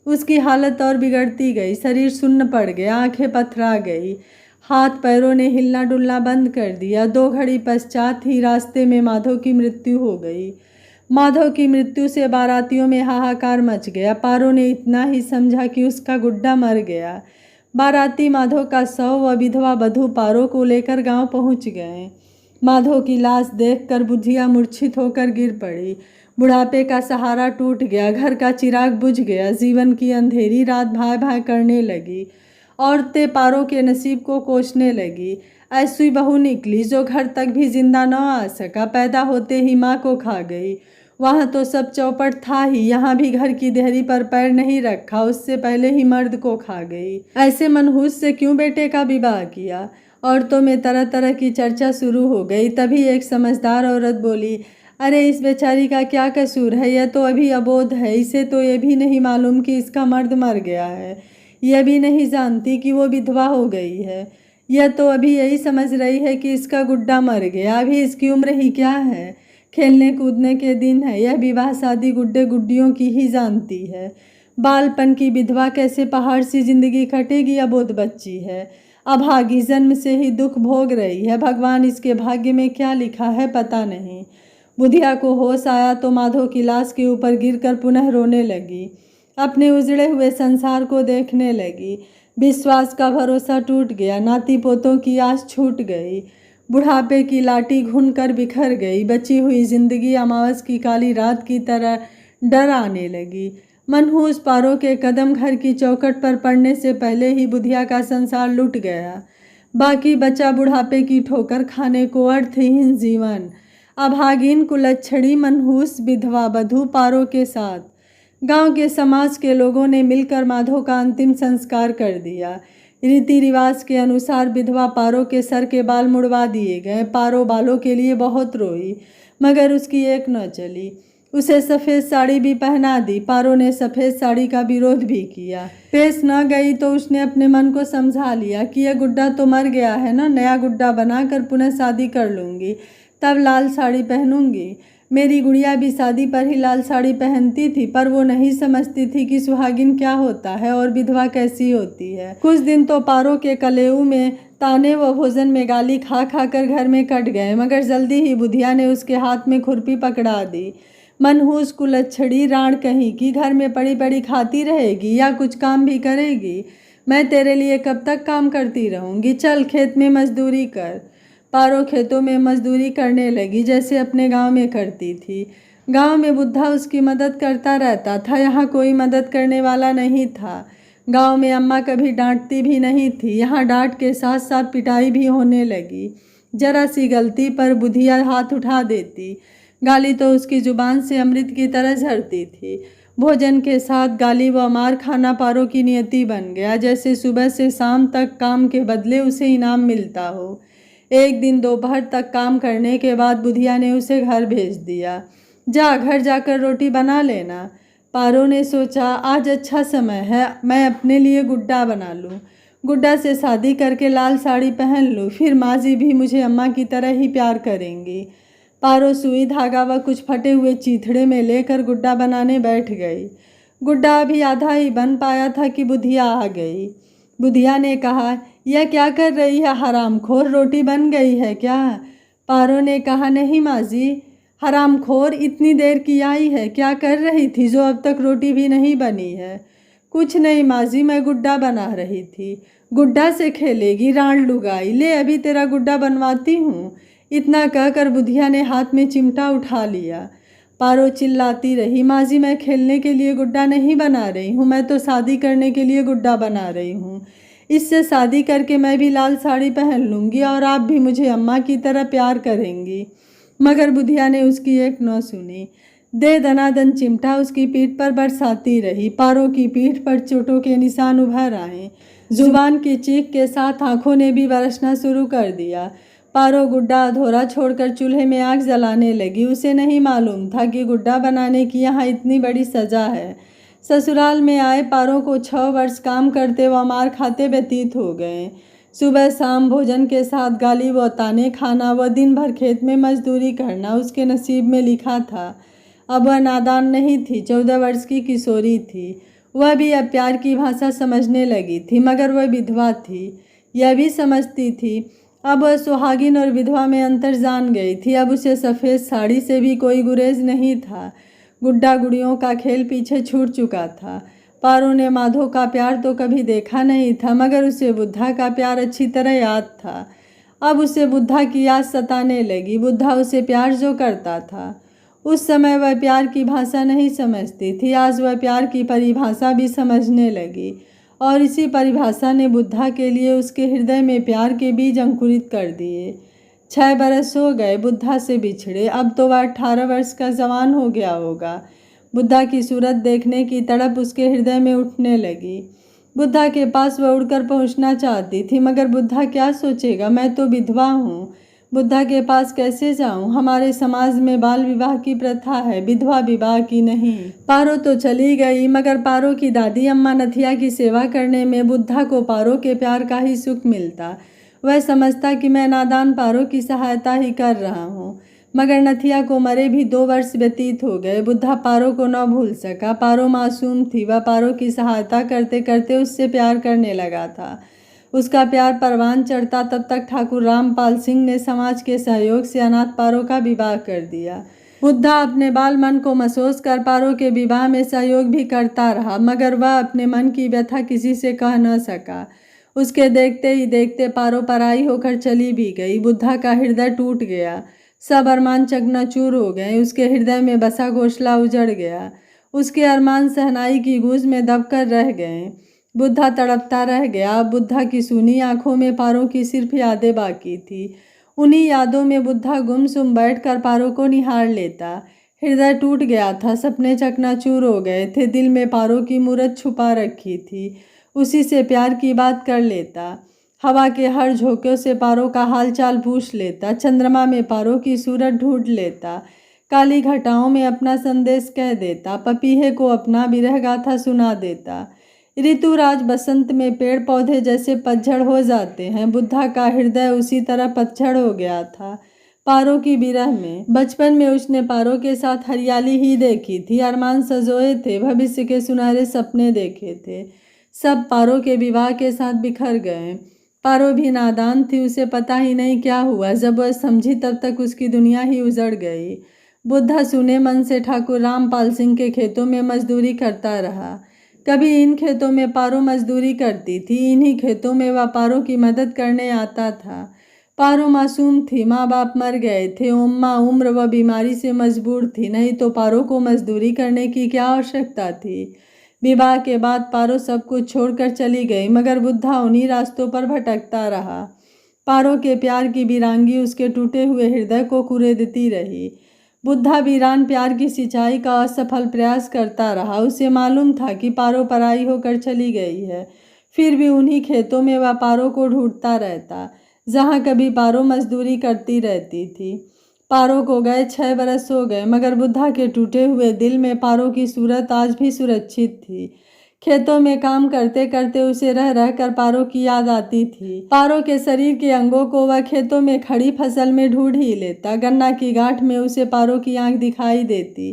उसकी हालत और बिगड़ती गई। शरीर सुन्न पड़ गया, आंखें पथरा गई, हाथ पैरों ने हिलना डुलना बंद कर दिया। 2 घड़ी पश्चात ही रास्ते में माधव की मृत्यु हो गई। माधव की मृत्यु से बारातियों में हाहाकार मच गया। पारो ने इतना ही समझा कि उसका गुड्डा मर गया। बाराती माधव का शव व विधवा बधू पारो को लेकर गांव पहुंच गए। माधव की लाश देखकर बुद्धिया मूर्छित होकर गिर पड़ी। बुढ़ापे का सहारा टूट गया। घर का चिराग बुझ गया। जीवन की अंधेरी रात भाई भाई करने लगी। औरतें पारो के नसीब को कोसने लगी। ऐसी बहू निकली जो घर तक भी जिंदा न आ सका। पैदा होते ही माँ को खा गई। वहाँ तो सब चौपट था ही, यहाँ भी घर की देहरी पर पैर नहीं रखा, उससे पहले ही मर्द को खा गई। ऐसे मनहूस से क्यों बेटे का विवाह किया? औरतों में तरह तरह की चर्चा शुरू हो गई। तभी एक समझदार औरत बोली, अरे इस बेचारी का क्या कसूर है? यह तो अभी अबोध है। इसे तो ये भी नहीं मालूम कि इसका मर्द मर गया है। यह भी नहीं जानती कि वो विधवा हो गई है। यह तो अभी यही समझ रही है कि इसका गुड्डा मर गया। अभी इसकी उम्र ही क्या है? खेलने कूदने के दिन है। यह विवाह शादी गुड्डे गुड्डियों की ही जानती है। बालपन की विधवा कैसे पहाड़ सी जिंदगी कटेगी? अबोध बच्ची है, अभागी, जन्म से ही दुख भोग रही है। भगवान इसके भाग्य में क्या लिखा है पता नहीं। बुधिया को होश आया तो माधो की लाश के ऊपर गिरकर पुनः रोने लगी। अपने उजड़े हुए संसार को देखने लगी। विश्वास का भरोसा टूट गया। नाती पोतों की आस छूट गई। बुढ़ापे की लाठी घुनकर बिखर गई। बची हुई जिंदगी अमावस की काली रात की तरह डर आने लगी। मनहूस पारो के कदम घर की चौखट पर पड़ने से पहले ही बुधिया का संसार लुट गया। बाकी बचा बुढ़ापे की ठोकर खाने को अर्थहीन जीवन। अभागीन कुलच्छड़ी मनहूस विधवा बधू पारो के साथ गांव के समाज के लोगों ने मिलकर माधो का अंतिम संस्कार कर दिया। रीति रिवाज के अनुसार विधवा पारो के सर के बाल मुड़वा दिए गए। पारो बालों के लिए बहुत रोई मगर उसकी एक न चली। उसे सफ़ेद साड़ी भी पहना दी। पारो ने सफ़ेद साड़ी का विरोध भी किया। पेश न गई तो उसने अपने मन को समझा लिया कि यह गुड्डा तो मर गया है ना, नया गुड्डा बनाकर पुनः शादी कर लूँगी, तब लाल साड़ी पहनूंगी। मेरी गुड़िया भी शादी पर ही लाल साड़ी पहनती थी, पर वो नहीं समझती थी कि सुहागिन क्या होता है और विधवा कैसी होती है। कुछ दिन तो पारो के कलेऊ में ताने व भोजन में गाली खा खा कर घर में कट गए, मगर जल्दी ही बुधिया ने उसके हाथ में खुरपी पकड़ा दी। मनहूस कुलच्छड़ी राण कहीं की, घर में पड़ी पड़ी खाती रहेगी या कुछ काम भी करेगी? मैं तेरे लिए कब तक काम करती रहूँगी? चल खेत में मजदूरी कर। पारो खेतों में मजदूरी करने लगी जैसे अपने गांव में करती थी। गांव में बुद्धा उसकी मदद करता रहता था, यहाँ कोई मदद करने वाला नहीं था। गांव में अम्मा कभी डांटती भी नहीं थी, यहाँ डांट के साथ साथ पिटाई भी होने लगी। जरा सी गलती पर बुधिया हाथ उठा देती। गाली तो उसकी जुबान से अमृत की तरह झरती थी। भोजन के साथ गाली व मार खाना पारो की नियति बन गया, जैसे सुबह से शाम तक काम के बदले उसे इनाम मिलता हो। एक दिन दोपहर तक काम करने के बाद बुधिया ने उसे घर भेज दिया। जा घर जाकर रोटी बना लेना। पारो ने सोचा आज अच्छा समय है, मैं अपने लिए गुड्डा बना लूँ, गुड्डा से शादी करके लाल साड़ी पहन लूँ, फिर माँ जी भी मुझे अम्मा की तरह ही प्यार करेंगी। पारो सुई धागा व कुछ फटे हुए चीथड़े में लेकर गुड्डा बनाने बैठ गई। गुड्डा अभी आधा ही बन पाया था कि बुधिया आ गई। बुधिया ने कहा, यह क्या कर रही है हरामखोर, रोटी बन गई है क्या? पारो ने कहा, नहीं माँ जी। हरामखोर, इतनी देर की आई है, क्या कर रही थी जो अब तक रोटी भी नहीं बनी है? कुछ नहीं माँ जी, मैं गुड्डा बना रही थी। गुड्डा से खेलेगी राण लुगाई, ले अभी तेरा गुड्डा बनवाती हूँ। इतना कहकर बुधिया ने हाथ में चिमटा उठा लिया। पारो चिल्लाती रही, माँ जी मैं खेलने के लिए गुड्डा नहीं बना रही हूँ, मैं तो शादी करने के लिए गुड्डा बना रही हूँ। इससे शादी करके मैं भी लाल साड़ी पहन लूँगी और आप भी मुझे अम्मा की तरह प्यार करेंगी। मगर बुधिया ने उसकी एक न सुनी। दे दनादन चिमटा उसकी पीठ पर बरसाती रही। पारो की पीठ पर चोटों के निशान उभर आए। जुबान की चीख के साथ आंखों ने भी बरसना शुरू कर दिया। पारो गुड्डा अधूरा छोड़कर चूल्हे में आग जलाने लगी। उसे नहीं मालूम था कि गुड्डा बनाने की यहाँ इतनी बड़ी सज़ा है। ससुराल में आए पारो को 6 वर्ष काम करते व मार खाते व्यतीत हो गए। सुबह शाम भोजन के साथ गाली व ताने खाना व दिन भर खेत में मजदूरी करना उसके नसीब में लिखा था। अब वह नादान नहीं थी, 14 वर्ष की किशोरी थी। वह भी अब प्यार की भाषा समझने लगी थी, मगर वह विधवा थी, यह भी समझती थी। अब वह सुहागिन और विधवा में अंतर जान गई थी। अब उसे सफ़ेद साड़ी से भी कोई गुरेज नहीं था। गुड्डा गुड़ियों का खेल पीछे छूट चुका था। पारो ने माधो का प्यार तो कभी देखा नहीं था, मगर उसे बुद्धा का प्यार अच्छी तरह याद था। अब उसे बुद्धा की याद सताने लगी। बुद्धा उसे प्यार जो करता था, उस समय वह प्यार की भाषा नहीं समझती थी। आज वह प्यार की परिभाषा भी समझने लगी और इसी परिभाषा ने बुद्धा के लिए उसके हृदय में प्यार के बीज अंकुरित कर दिए। 6 बरस हो गए बुद्धा से बिछड़े। अब तो वह 18 वर्ष का जवान हो गया होगा। बुद्धा की सूरत देखने की तड़प उसके हृदय में उठने लगी। बुद्धा के पास वह उड़कर पहुंचना चाहती थी, मगर बुद्धा क्या सोचेगा, मैं तो विधवा हूँ, बुद्धा के पास कैसे जाऊं? हमारे समाज में बाल विवाह की प्रथा है, विधवा विवाह की नहीं। पारो तो चली गई, मगर पारो की दादी अम्मा नथिया की सेवा करने में बुद्धा को पारो के प्यार का ही सुख मिलता। वह समझता कि मैं नादान पारो की सहायता ही कर रहा हूँ। मगर नथिया को मरे भी 2 वर्ष व्यतीत हो गए। बुद्धा पारो को न भूल सका। पारो मासूम थी, वह पारो की सहायता करते करते उससे प्यार करने लगा था। उसका प्यार परवान चढ़ता तब तक ठाकुर रामपाल सिंह ने समाज के सहयोग से अनाथ पारो का विवाह कर दिया। बुद्धा अपने बाल मन को महसूस कर पारो के विवाह में सहयोग भी करता रहा, मगर वह अपने मन की व्यथा किसी से कह न सका। उसके देखते ही देखते पारो पराई होकर चली भी गई। बुद्धा का हृदय टूट गया, सब अरमान चकनाचूर हो गए। उसके हृदय में बसा घोंसला उजड़ गया, उसके अरमान सहनाई की गूंज में दबकर रह गए। बुद्धा तड़पता रह गया। बुद्धा की सूनी आंखों में पारो की सिर्फ यादें बाकी थी। उन्हीं यादों में बुद्धा गुमसुम बैठकर पारो को निहार लेता। हृदय टूट गया था, सपने चकनाचूर हो गए थे। दिल में पारो की मूरत छुपा रखी थी, उसी से प्यार की बात कर लेता। हवा के हर झोंके से पारो का हालचाल पूछ लेता। चंद्रमा में पारो की सूरत ढूंढ लेता, काली घटाओं में अपना संदेश कह देता। पपीहे को अपना विरह गाथा सुना देता। ऋतुराज बसंत में पेड़ पौधे जैसे पतझड़ हो जाते हैं, बुद्धा का हृदय उसी तरह पतझड़ हो गया था पारो की विरह में। बचपन में उसने पारो के साथ हरियाली ही देखी थी, अरमान सजोए थे, भविष्य के सुनहरे सपने देखे थे। सब पारो के विवाह के साथ बिखर गए। पारो भी नादान थी, उसे पता ही नहीं क्या हुआ। जब वह समझी तब तक उसकी दुनिया ही उजड़ गई। बुद्धा सूने मन से ठाकुर रामपाल सिंह के खेतों में मजदूरी करता रहा। कभी इन खेतों में पारो मजदूरी करती थी, इन्हीं खेतों में वह पारो की मदद करने आता था। पारो मासूम थी, माँ बाप मर गए थे, उम्मा उम्र व बीमारी से मजबूर थी, नहीं तो पारो को मजदूरी करने की क्या आवश्यकता थी। विवाह के बाद पारो सब कुछ छोड़कर चली गई, मगर बुद्धा उन्हीं रास्तों पर भटकता रहा। पारो के प्यार की वीरांगी उसके टूटे हुए हृदय को कुरेदती रही। बुद्धा वीरान प्यार की सिंचाई का असफल प्रयास करता रहा। उसे मालूम था कि पारो पराई होकर चली गई है, फिर भी उन्हीं खेतों में वह पारो को ढूंढता रहता, जहाँ कभी पारो मजदूरी करती रहती थी। पारो को गए 6 बरस हो गए, मगर बुद्धा के टूटे हुए दिल में पारो की सूरत आज भी सुरक्षित थी। खेतों में काम करते करते उसे रह रह कर पारो की याद आती थी। पारो के शरीर के अंगों को वह खेतों में खड़ी फसल में ढूंढ ही लेता। गन्ना की गांठ में उसे पारो की आंख दिखाई देती।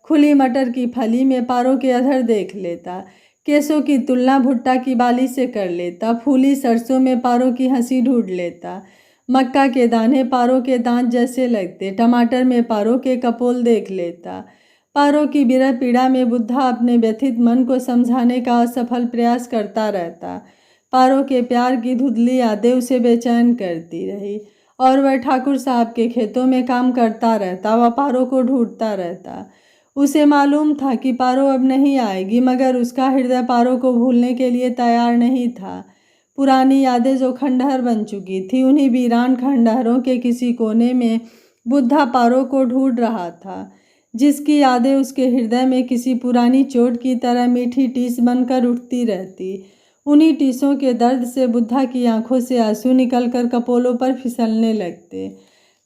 खुली मटर की फली में पारो के अधर देख लेता। केसों की तुलना भुट्टा की बाली से कर लेता। फूली सरसों में पारो की हंसी ढूंढ लेता। मक्का के दाने पारो के दांत जैसे लगते। टमाटर में पारो के कपोल देख लेता। पारो की विरह पीड़ा में बुद्धा अपने व्यथित मन को समझाने का असफल प्रयास करता रहता। पारो के प्यार की धुंधली यादें उसे बेचैन करती रही, और वह ठाकुर साहब के खेतों में काम करता रहता। वह पारो को ढूंढता रहता। उसे मालूम था कि पारो अब नहीं आएगी, मगर उसका हृदय पारो को भूलने के लिए तैयार नहीं था। पुरानी यादें जो खंडहर बन चुकी थी, उन्हीं वीरान खंडहरों के किसी कोने में बुद्धा पारो को ढूंढ रहा था, जिसकी यादें उसके हृदय में किसी पुरानी चोट की तरह मीठी टीस बनकर उठती रहती। उन्हीं टीसों के दर्द से बुद्धा की आंखों से आंसू निकलकर कपोलों पर फिसलने लगते।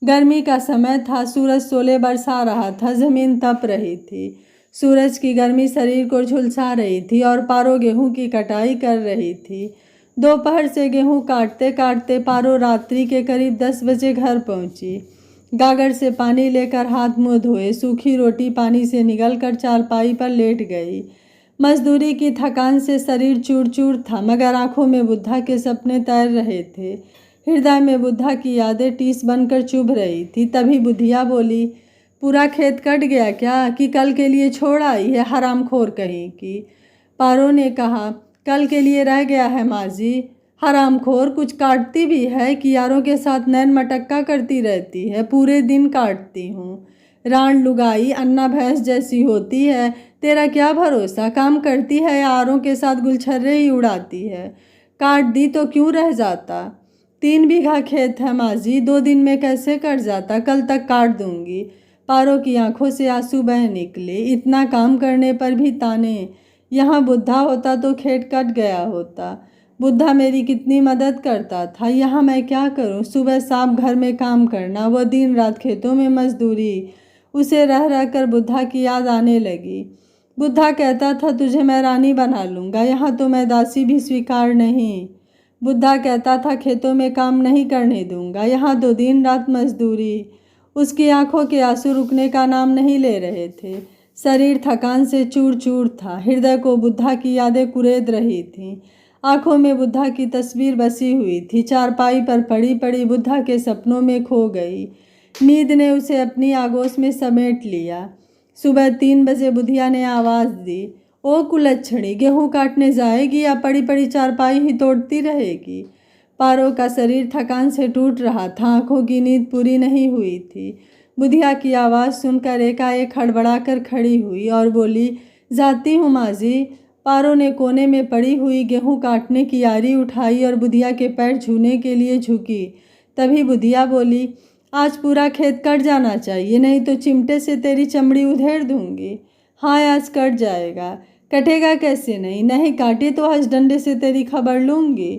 गर्मी का समय था, सूरज शोले बरसा रहा था, जमीन तप रही थी। सूरज की गर्मी शरीर को झुलसा रही थी, और पारो गेहूं की कटाई कर रही थी। दोपहर से गेहूं काटते काटते पारो रात्रि के करीब 10 बजे घर पहुंची। गागर से पानी लेकर हाथ मुंह धोए, सूखी रोटी पानी से निगलकर चारपाई पर लेट गई। मजदूरी की थकान से शरीर चूर चूर था, मगर आंखों में बुद्धा के सपने तैर रहे थे। हृदय में बुद्धा की यादें टीस बनकर चुभ रही थी। तभी बुद्धिया बोली, पूरा खेत कट गया क्या, कि कल के लिए छोड़ आई है हरामखोर कहीं की। पारो ने कहा, कल के लिए रह गया है माँ जी। हरामखोर, कुछ काटती भी है कि यारों के साथ नैन मटक्का करती रहती है। पूरे दिन काटती हूँ। रान लुगाई अन्ना भैंस जैसी होती है, तेरा क्या भरोसा। काम करती है, यारों के साथ गुलछर्रे ही उड़ाती है। काट दी तो क्यों रह जाता। 3 बीघा खेत है माँ जी, 2 दिन में कैसे कट जाता। कल तक काट दूंगी। पारो की आंखों से आंसू बह निकले। इतना काम करने पर भी ताने। यहाँ बुद्धा होता तो खेत कट गया होता। बुद्धा मेरी कितनी मदद करता था, यहाँ मैं क्या करूँ। सुबह शाम घर में काम करना, वो दिन रात खेतों में मजदूरी। उसे रह रह कर बुद्धा की याद आने लगी। बुद्धा कहता था, तुझे मैं रानी बना लूँगा, यहाँ तो मैं दासी भी स्वीकार नहीं। बुद्धा कहता था, खेतों में काम नहीं करने दूंगा, यहाँ तो दिन रात मजदूरी। उसकी आंखों के आंसू रुकने का नाम नहीं ले रहे थे। शरीर थकान से चूर चूर था। हृदय को बुद्धा की यादें कुरेद रही थीं। आंखों में बुद्धा की तस्वीर बसी हुई थी। चारपाई पर पड़ी पड़ी बुद्धा के सपनों में खो गई। नींद ने उसे अपनी आगोश में समेट लिया। सुबह 3 बजे बुधिया ने आवाज़ दी, ओ कुलच्छणी, गेहूँ काटने जाएगी या पड़ी पड़ी चारपाई ही तोड़ती रहेगी? पारो का शरीर थकान से टूट रहा था, आंखों की नींद पूरी नहीं हुई थी। बुधिया की आवाज़ सुनकर एकाएक हड़बड़ा कर खड़ी हुई और बोली, जाती हूँ माँ जी। पारो ने कोने में पड़ी हुई गेहूँ काटने की आरी उठाई और बुधिया के पैर छूने के लिए झुकी। तभी बुधिया बोली, आज पूरा खेत कट जाना चाहिए, नहीं तो चिमटे से तेरी चमड़ी उधेड़ दूंगी। हाँ, आज कट जाएगा। कटेगा कैसे नहीं? नहीं काटे तो आज डंडे से तेरी खबर लूँगी।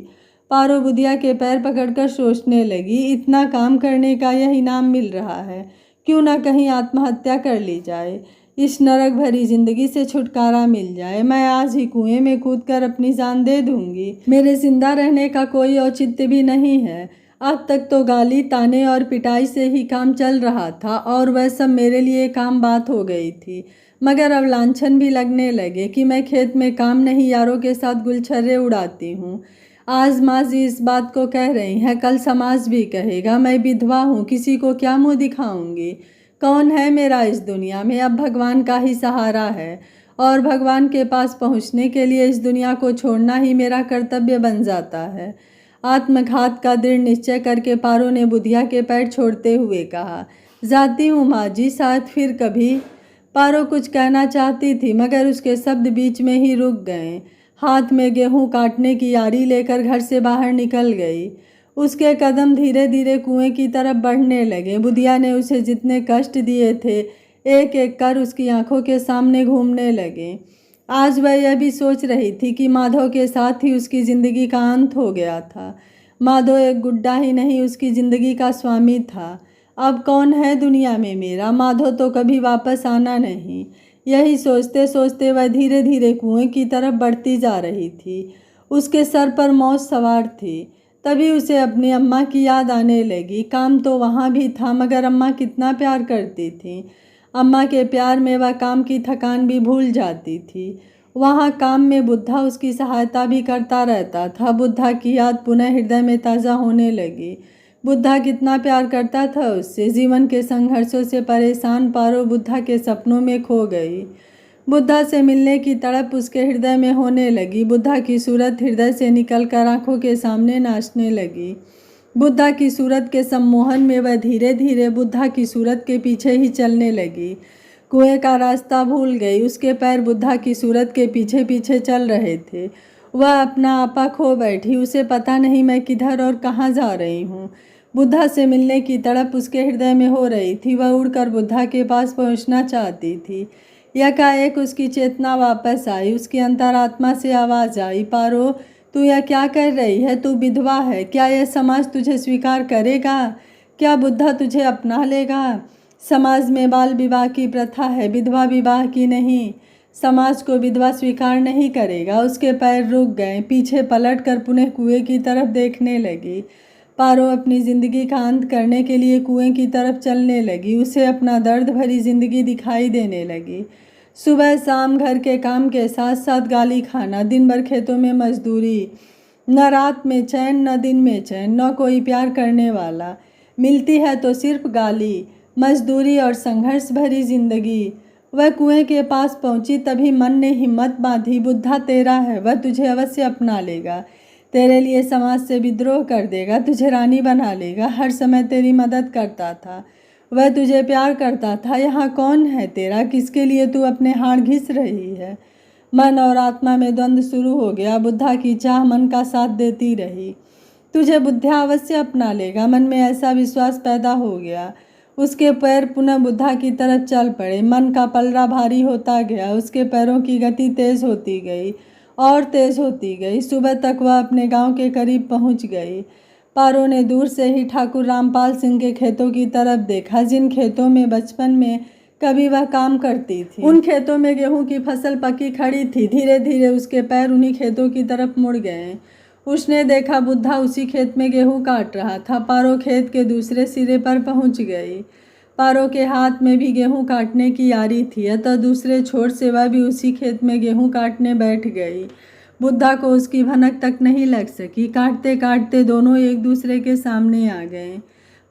पारो बुधिया के पैर पकड़कर सोचने लगी, इतना काम करने का यह इनाम मिल रहा है, क्यों ना कहीं आत्महत्या कर ली जाए, इस नरक भरी जिंदगी से छुटकारा मिल जाए। मैं आज ही कुएं में कूदकर अपनी जान दे दूंगी। मेरे जिंदा रहने का कोई औचित्य भी नहीं है। अब तक तो गाली, ताने और पिटाई से ही काम चल रहा था और वह सब मेरे लिए काम बात हो गई थी। मगर अब लांछन भी लगने लगे कि मैं खेत में काम नहीं, यारों के साथ गुलछर्रे उड़ाती हूँ। आज माँ जी इस बात को कह रही हैं, कल समाज भी कहेगा। मैं विधवा हूँ, किसी को क्या मुँह दिखाऊंगी? कौन है मेरा इस दुनिया में? अब भगवान का ही सहारा है और भगवान के पास पहुँचने के लिए इस दुनिया को छोड़ना ही मेरा कर्तव्य बन जाता है। आत्मघात का दृढ़ निश्चय करके पारो ने बुधिया के पैर छोड़ते हुए कहा, जाती हूँ माँ जी, शायद फिर कभी। पारो कुछ कहना चाहती थी मगर उसके शब्द बीच में ही रुक गए। हाथ में गेहूं काटने की आरी लेकर घर से बाहर निकल गई। उसके कदम धीरे धीरे कुएं की तरफ बढ़ने लगे। बुधिया ने उसे जितने कष्ट दिए थे, एक एक कर उसकी आंखों के सामने घूमने लगे। आज वह यह भी सोच रही थी कि माधव के साथ ही उसकी ज़िंदगी का अंत हो गया था। माधव एक गुड्डा ही नहीं, उसकी ज़िंदगी का स्वामी था। अब कौन है दुनिया में मेरा? माधव तो कभी वापस आना नहीं। यही सोचते सोचते वह धीरे धीरे कुएं की तरफ बढ़ती जा रही थी। उसके सर पर मौत सवार थी। तभी उसे अपनी अम्मा की याद आने लगी। काम तो वहाँ भी था मगर अम्मा कितना प्यार करती थी। अम्मा के प्यार में वह काम की थकान भी भूल जाती थी। वहाँ काम में बुद्धा उसकी सहायता भी करता रहता था। बुद्धा की याद पुनः हृदय में ताज़ा होने लगी। बुद्धा कितना प्यार करता था उससे। जीवन के संघर्षों से परेशान पारो बुद्धा के सपनों में खो गई। बुद्धा से मिलने की तड़प उसके हृदय में होने लगी। बुद्धा की सूरत हृदय से निकलकर आंखों के सामने नाचने लगी। बुद्धा की सूरत के सम्मोहन में वह धीरे धीरे बुद्धा की सूरत के पीछे ही चलने लगी। कुएं का रास्ता भूल गई। उसके पैर बुद्धा की सूरत के पीछे पीछे चल रहे थे। वह अपना आपा खो बैठी। उसे पता नहीं मैं किधर और कहाँ जा रही हूँ। बुद्धा से मिलने की तड़प उसके हृदय में हो रही थी। वह उड़कर बुद्धा के पास पहुँचना चाहती थी। एकाएक उसकी चेतना वापस आई। उसकी अंतरात्मा से आवाज़ आई, पारो, तू यह क्या कर रही है? तू विधवा है। क्या यह समाज तुझे स्वीकार करेगा? क्या बुद्धा तुझे अपना लेगा? समाज में बाल विवाह की प्रथा है, विधवा विवाह की नहीं। समाज को विधवा स्वीकार नहीं करेगा। उसके पैर रुक गए। पीछे पलट कर पुनः कुएं की तरफ देखने लगी। पारो अपनी ज़िंदगी का अंत करने के लिए कुएं की तरफ चलने लगी। उसे अपना दर्द भरी ज़िंदगी दिखाई देने लगी। सुबह शाम घर के काम के साथ साथ गाली खाना, दिन भर खेतों में मजदूरी, न रात में चैन न दिन में चैन, न कोई प्यार करने वाला। मिलती है तो सिर्फ गाली, मजदूरी और संघर्ष भरी जिंदगी। वह कुएं के पास पहुंची तभी मन ने हिम्मत बांधी, बुद्धा तेरा है, वह तुझे अवश्य अपना लेगा, तेरे लिए समाज से विद्रोह कर देगा, तुझे रानी बना लेगा। हर समय तेरी मदद करता था, वह तुझे प्यार करता था। यहाँ कौन है तेरा? किसके लिए तू अपने हाथ घिस रही है? मन और आत्मा में द्वंद्व शुरू हो गया। बुद्धा की चाह मन का साथ देती रही। तुझे बुद्धा अवश्य अपना लेगा। मन में ऐसा विश्वास पैदा हो गया। उसके पैर पुनः बुद्धा की तरफ चल पड़े। मन का पलड़ा भारी होता गया। उसके पैरों की गति तेज होती गई और तेज होती गई। सुबह तक वह अपने गांव के करीब पहुंच गई। पारो ने दूर से ही ठाकुर रामपाल सिंह के खेतों की तरफ देखा, जिन खेतों में बचपन में कभी वह काम करती थी। उन खेतों में गेहूं की फसल पकी खड़ी थी। धीरे धीरे उसके पैर उन्हीं खेतों की तरफ मुड़ गए। उसने देखा बुद्धा उसी खेत में गेहूं काट रहा था। पारो खेत के दूसरे सिरे पर पहुंच गई। पारो के हाथ में भी गेहूं काटने की आरी थी, अतः दूसरे छोर से वह भी उसी खेत में गेहूं काटने बैठ गई। बुद्धा को उसकी भनक तक नहीं लग सकी। काटते काटते दोनों एक दूसरे के सामने आ गए।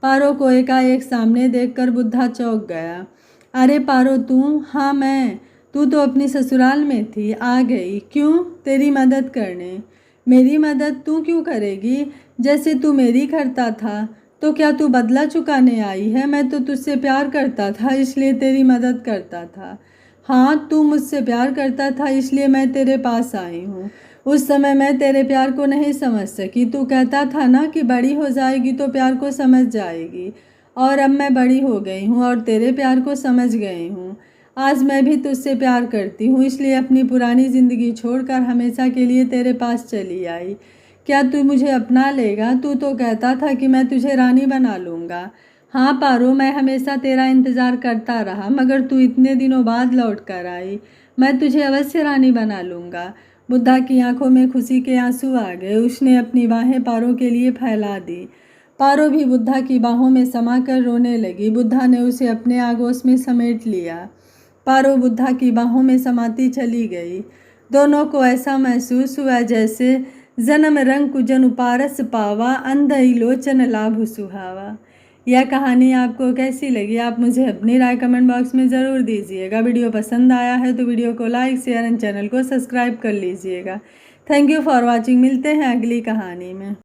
पारो को एकाएक सामने देखकर बुद्धा चौंक गया। अरे पारो तू? हाँ मैं। तू तो अपनी ससुराल में थी, आ गई। क्यों? तेरी मदद करने। मेरी मदद तू क्यों करेगी? जैसे तू मेरी करता था। तो क्या तू बदला चुकाने आई है? मैं तो तुझसे प्यार करता था इसलिए तेरी मदद करता था। हाँ, तू मुझसे प्यार करता था इसलिए मैं तेरे पास आई हूँ। उस समय मैं तेरे प्यार को नहीं समझ सकी। तू कहता था ना कि बड़ी हो जाएगी तो प्यार को समझ जाएगी, और अब मैं बड़ी हो गई हूँ और तेरे प्यार को समझ गई हूँ। आज मैं भी तुझसे प्यार करती हूँ इसलिए अपनी पुरानी ज़िंदगी छोड़कर हमेशा के लिए तेरे पास चली आई। क्या तू मुझे अपना लेगा? तू तो कहता था कि मैं तुझे रानी बना लूँगा। हाँ पारो, मैं हमेशा तेरा इंतज़ार करता रहा, मगर तू इतने दिनों बाद लौट कर आई। मैं तुझे अवश्य रानी बना लूँगा। बुद्धा की आंखों में खुशी के आंसू आ गए। उसने अपनी बाहें पारो के लिए फैला दी। पारो भी बुद्धा की बाहों में समाकर रोने लगी। बुद्धा ने उसे अपने आगोश में समेट लिया। पारो बुद्धा की बाहों में समाती चली गई। दोनों को ऐसा महसूस हुआ जैसे जन्म रंग कुजन उपारस पावा, अंधई लोचन लाभ सुहावा। यह कहानी आपको कैसी लगी? आप मुझे अपनी राय कमेंट बॉक्स में ज़रूर दीजिएगा। वीडियो पसंद आया है तो वीडियो को लाइक, शेयर एंड चैनल को सब्सक्राइब कर लीजिएगा। Thank you for watching. मिलते हैं अगली कहानी में।